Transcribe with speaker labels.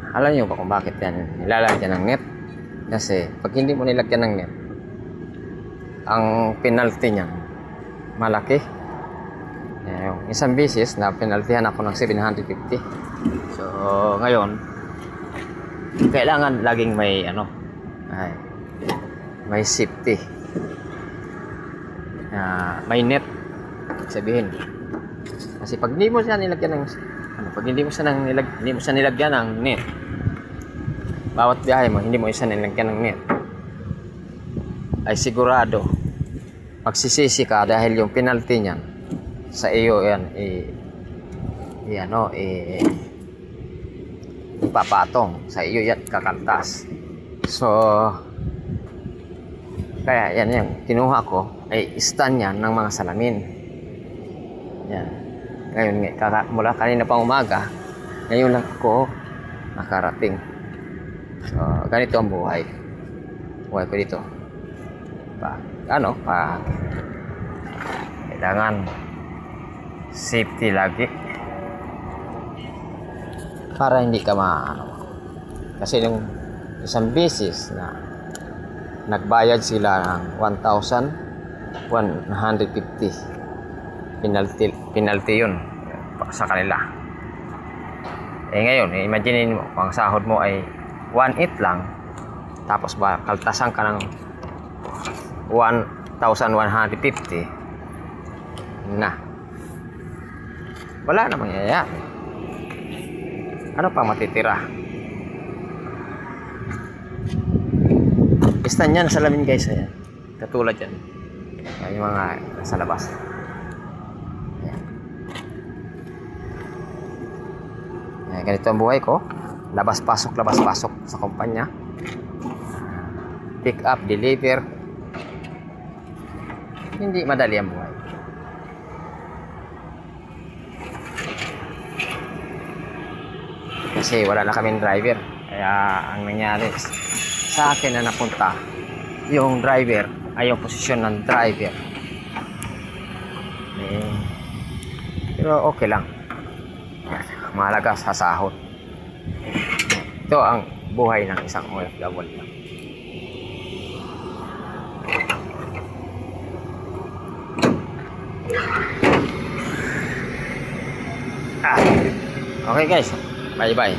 Speaker 1: Alam niyo ba kung bakit yan nilalagyan ng net? Kasi pag hindi mo nilagyan ng net, ang penalty niyan malaki. Yung isang beses na penaltihan ako ng 750. So ngayon kailangan laging may may safety, may net sabihin. Kasi pag hindi mo siya nilagyan ng pag hindi mo siya nilagyan ng net, bawat biyahe mo hindi mo siya nilagyan ng net, ay sigurado magsisisi ka dahil yung penalty niyan sa iyo yan ipapatong sa iyo yan, kakaltas. So kaya yan yung kinuha ko ay stand yan ng mga salamin yan. Ngayon mula kanina pang umaga, ngayon lang ako nakarating. So ganito ang buhay ko dito. Kailangan safety lagi para hindi ka kasi nung isang beses na nagbayad sila ng 1,150 penalty yun sa kanila. Ngayon imagine mo kung ang sahod mo ay 1,800 lang, tapos kaltasan ka ng 1,150 na wala namang mangyayari. Ano pa matitira? Istan yan salamin guys, ayan. Katulad yan. Yan yung mga nasa labas. Ayan. Ayan, ganito ang buhay ko. Labas pasok sa kumpanya. Pick up, deliver. Hindi madali ang buhay. Kasi wala na kaming driver. Kaya ang nangyari sa akin na napunta yung driver ay yung posisyon ng driver. Pero okay lang. Mahalaga sa sahod. Ito ang buhay ng isang OFW. Okay guys, bye bye.